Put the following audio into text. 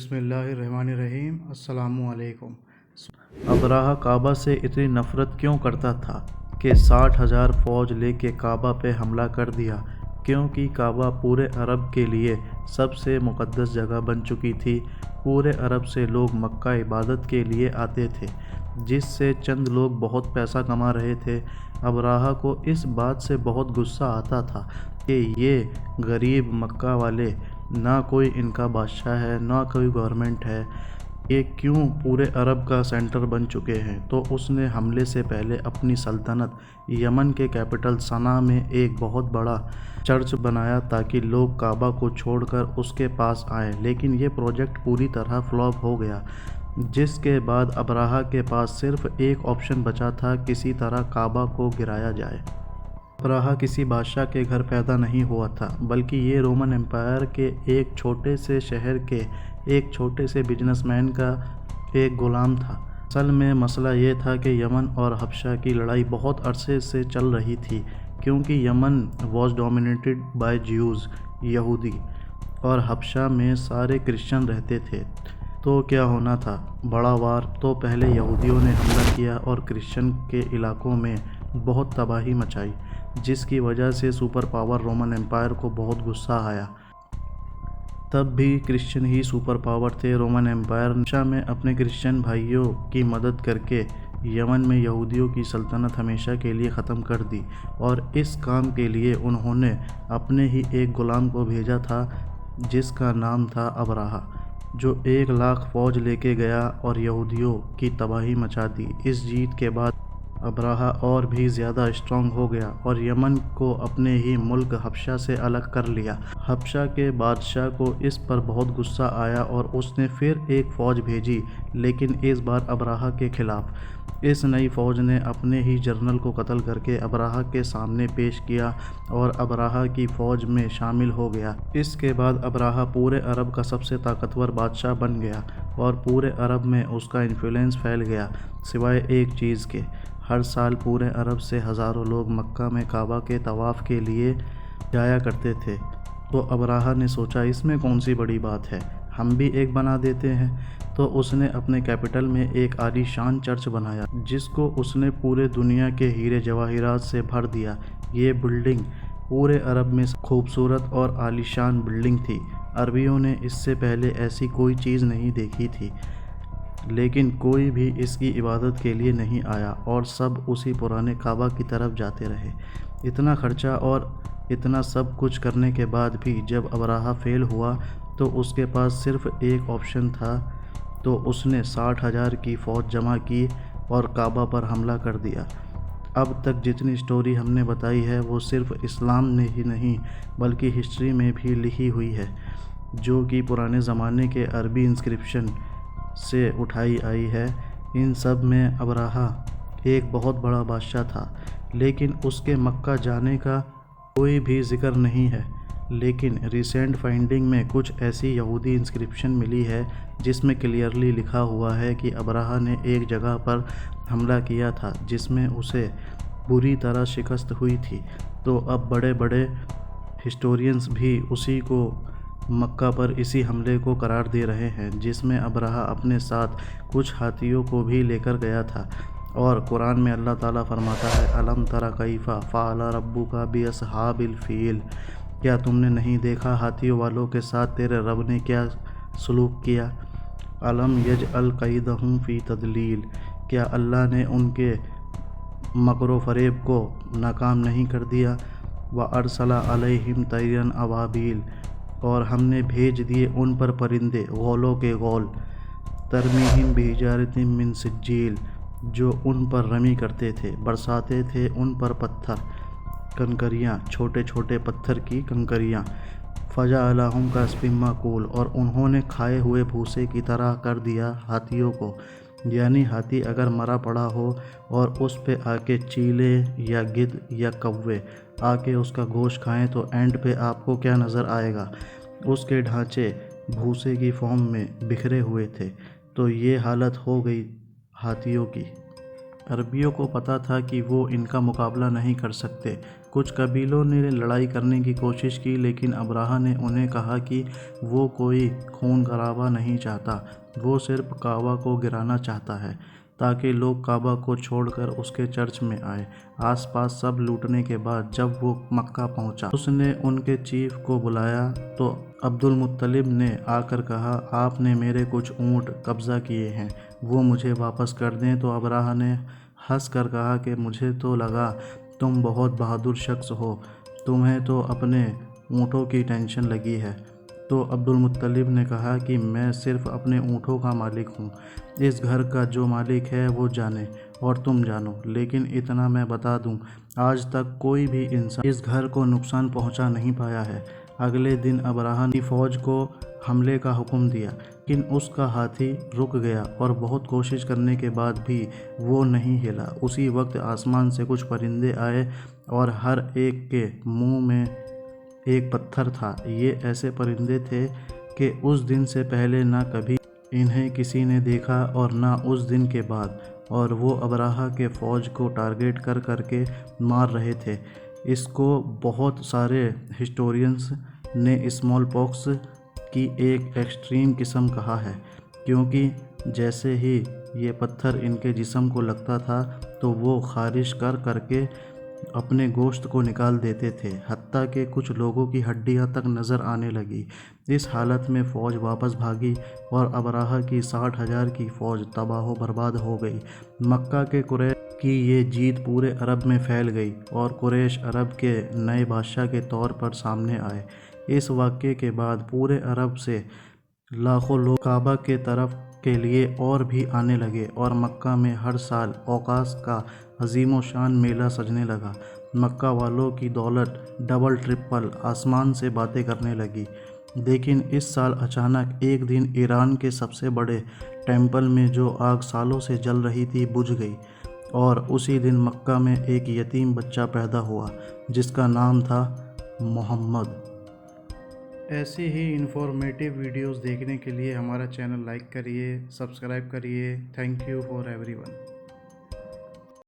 بسم اللہ الرحمن الرحیم۔ السلام علیکم۔ ابراہہ کعبہ سے اتنی نفرت کیوں کرتا تھا کہ 60,000 فوج لے کے کعبہ پہ حملہ کر دیا؟ کیونکہ کعبہ پورے عرب کے لیے سب سے مقدس جگہ بن چکی تھی۔ پورے عرب سے لوگ مکہ عبادت کے لیے آتے تھے، جس سے چند لوگ بہت پیسہ کما رہے تھے۔ ابراہہ کو اس بات سے بہت غصہ آتا تھا کہ یہ غریب مکہ والے، نہ کوئی ان کا بادشاہ ہے نہ کوئی گورنمنٹ ہے، یہ کیوں پورے عرب کا سینٹر بن چکے ہیں۔ تو اس نے حملے سے پہلے اپنی سلطنت یمن کے کیپٹل صنعا میں ایک بہت بڑا چرچ بنایا تاکہ لوگ کعبہ کو چھوڑ کر اس کے پاس آئیں، لیکن یہ پروجیکٹ پوری طرح فلاپ ہو گیا، جس کے بعد ابراہہ کے پاس صرف ایک آپشن بچا تھا، کسی طرح کعبہ کو گرایا جائے۔ ابراہہ کسی بادشاہ کے گھر پیدا نہیں ہوا تھا، بلکہ یہ رومن امپائر کے ایک چھوٹے سے شہر کے ایک چھوٹے سے بزنس مین کا ایک غلام تھا۔ اصل میں مسئلہ یہ تھا کہ یمن اور حبشہ کی لڑائی بہت عرصے سے چل رہی تھی، کیونکہ یمن واز ڈومینیٹڈ بائی جیوز، یہودی، اور حبشہ میں سارے کرسچن رہتے تھے۔ تو کیا ہونا تھا؟ بڑا وار۔ تو پہلے یہودیوں نے حملہ کیا اور کرسچن کے علاقوں میں بہت تباہی مچائی، جس کی وجہ سے سپر پاور رومن امپائر کو بہت غصہ آیا۔ تب بھی کرسچن ہی سپر پاور تھے۔ رومن امپائر نے حبشہ میں اپنے کرسچن بھائیوں کی مدد کر کے یمن میں یہودیوں کی سلطنت ہمیشہ کے لیے ختم کر دی، اور اس کام کے لیے انہوں نے اپنے ہی ایک غلام کو بھیجا تھا جس کا نام تھا ابراہہ، جو 1,00,000 فوج لے کے گیا اور یہودیوں کی تباہی مچا دی۔ اس جیت کے بعد ابراہہ اور بھی زیادہ اسٹرانگ ہو گیا اور یمن کو اپنے ہی ملک حبشہ سے الگ کر لیا۔ حبشہ کے بادشاہ کو اس پر بہت غصہ آیا اور اس نے پھر ایک فوج بھیجی، لیکن اس بار ابراہہ کے خلاف۔ اس نئی فوج نے اپنے ہی جنرل کو قتل کر کے ابراہہ کے سامنے پیش کیا اور ابراہہ کی فوج میں شامل ہو گیا۔ اس کے بعد ابراہہ پورے عرب کا سب سے طاقتور بادشاہ بن گیا اور پورے عرب میں اس کا انفلوئنس پھیل گیا، سوائے ایک چیز کے۔ ہر سال پورے عرب سے ہزاروں لوگ مکہ میں کعبہ کے طواف کے لیے جایا کرتے تھے۔ تو ابراہہ نے سوچا، اس میں کون سی بڑی بات ہے، ہم بھی ایک بنا دیتے ہیں۔ تو اس نے اپنے کیپٹل میں ایک عالی شان چرچ بنایا، جس کو اس نے پورے دنیا کے ہیرے جواہرات سے بھر دیا۔ یہ بلڈنگ پورے عرب میں خوبصورت اور عالی شان بلڈنگ تھی۔ عربیوں نے اس سے پہلے ایسی کوئی چیز نہیں دیکھی تھی، لیکن کوئی بھی اس کی عبادت کے لیے نہیں آیا اور سب اسی پرانے کعبہ کی طرف جاتے رہے۔ اتنا خرچہ اور اتنا سب کچھ کرنے کے بعد بھی جب ابراہہ فیل ہوا تو اس کے پاس صرف ایک آپشن تھا، تو اس نے 60,000 کی فوج جمع کی اور کعبہ پر حملہ کر دیا۔ اب تک جتنی سٹوری ہم نے بتائی ہے وہ صرف اسلام میں ہی نہیں بلکہ ہسٹری میں بھی لکھی ہوئی ہے، جو کہ پرانے زمانے کے عربی انسکرپشن سے اٹھائی آئی ہے۔ ان سب میں ابراہہ ایک بہت بڑا بادشاہ تھا، لیکن اس کے مکہ جانے کا کوئی بھی ذکر نہیں ہے۔ لیکن ریسنٹ فائنڈنگ میں کچھ ایسی یہودی انسکرپشن ملی ہے جس میں کلیئرلی لکھا ہوا ہے کہ ابراہہ نے ایک جگہ پر حملہ کیا تھا جس میں اسے بری طرح شکست ہوئی تھی۔ تو اب بڑے بڑے ہسٹورینز بھی اسی کو مکہ پر اسی حملے کو قرار دے رہے ہیں، جس میں ابراہہ اپنے ساتھ کچھ ہاتھیوں کو بھی لے کر گیا تھا۔ اور قرآن میں اللہ تعالیٰ فرماتا ہے، أَلَمْ تَرَ كَيْفَ فَعَلَ رَبُّكَ بِأَصْحَابِ الْفِيلِ، کیا تم نے نہیں دیکھا ہاتھیوں والوں کے ساتھ تیرے رب نے کیا سلوک کیا؟ أَلَمْ يَجْعَلْ كَيْدَهُمْ فِي تَضْلِيلٍ، کیا اللہ نے ان کے مکر و فریب کو ناکام نہیں کر دیا؟ وَأَرْسَلَ عَلَيْهِمْ طَيْرًا أَبَابِيلَ، اور ہم نے بھیج دیے ان پر پرندے غولوں کے غول، ترمیہم بحجارۃ من سجیل، جو ان پر رمی کرتے تھے، برساتے تھے ان پر پتھر، کنکریاں، چھوٹے چھوٹے پتھر کی کنکریاں، فجعلہم کعصف مأکول، اور انہوں نے کھائے ہوئے بھوسے کی طرح کر دیا ہاتھیوں کو۔ یعنی ہاتھی اگر مرا پڑا ہو اور اس پہ آ کے چیلے یا گدھ یا کوے آ کے اس کا گوشت کھائیں تو اینڈ پہ آپ کو کیا نظر آئے گا؟ اس کے ڈھانچے بھوسے کی فارم میں بکھرے ہوئے تھے۔ تو یہ حالت ہو گئی ہاتھیوں کی۔ عربیوں کو پتہ تھا کہ وہ ان کا مقابلہ نہیں کر سکتے۔ کچھ قبیلوں نے لڑائی کرنے کی کوشش کی، لیکن ابراہہ نے انہیں کہا کہ وہ کوئی خون خرابہ نہیں چاہتا، وہ صرف کعبہ کو گرانا چاہتا ہے تاکہ لوگ کعبہ کو چھوڑ کر اس کے چرچ میں آئیں۔ آس پاس سب لوٹنے کے بعد جب وہ مکہ پہنچا، اس نے ان کے چیف کو بلایا تو عبد المطلب نے آ کر کہا، آپ نے میرے کچھ اونٹ قبضہ کیے ہیں، وہ مجھے واپس کر دیں۔ تو ابراہہ نے ہنس کر کہا کہ مجھے تو لگا تم بہت بہادر شخص ہو، تمہیں تو اپنے اونٹوں کی ٹینشن لگی ہے۔ تو عبد المطلب نے کہا کہ میں صرف اپنے اونٹوں کا مالک ہوں، اس گھر کا جو مالک ہے وہ جانے اور تم جانو، لیکن اتنا میں بتا دوں، آج تک کوئی بھی انسان اس گھر کو نقصان پہنچا نہیں پایا ہے۔ اگلے دن ابراہہ نے فوج کو حملے کا حکم دیا، لیکن اس کا ہاتھی رک گیا اور بہت کوشش کرنے کے بعد بھی وہ نہیں ہلا۔ اسی وقت آسمان سے کچھ پرندے آئے اور ہر ایک کے منہ میں ایک پتھر تھا۔ یہ ایسے پرندے تھے کہ اس دن سے پہلے نہ کبھی انہیں کسی نے دیکھا اور نہ اس دن کے بعد، اور وہ ابراہہ کے فوج کو ٹارگٹ کر کر کے مار رہے تھے۔ اس کو بہت سارے ہسٹورینز نے اسمال پاکس کی ایک ایکسٹریم قسم کہا ہے، کیونکہ جیسے ہی یہ پتھر ان کے جسم کو لگتا تھا تو وہ خارش کر کر کے اپنے گوشت کو نکال دیتے تھے، حتیٰ کہ کچھ لوگوں کی ہڈیاں تک نظر آنے لگی۔ اس حالت میں فوج واپس بھاگی اور ابراہہ کی 60,000 کی فوج تباہ و برباد ہو گئی۔ مکہ کے قریش کی یہ جیت پورے عرب میں پھیل گئی اور قریش عرب کے نئے بادشاہ کے طور پر سامنے آئے۔ اس واقعے کے بعد پورے عرب سے لاکھوں لوگ کعبہ کے طرف کے لیے اور بھی آنے لگے اور مکہ میں ہر سال اوقاس کا عظیم و شان میلہ سجنے لگا۔ مکہ والوں کی دولت ڈبل ٹرپل آسمان سے باتیں کرنے لگی۔ لیکن اس سال اچانک ایک دن ایران کے سب سے بڑے ٹیمپل میں جو آگ سالوں سے جل رہی تھی بجھ گئی، اور اسی دن مکہ میں ایک یتیم بچہ پیدا ہوا جس کا نام تھا محمد۔ ایسی ہی انفارمیٹیو ویڈیوز دیکھنے کے لیے ہمارا چینل لائک کریے، سبسکرائب کریے۔ Thank you for every one.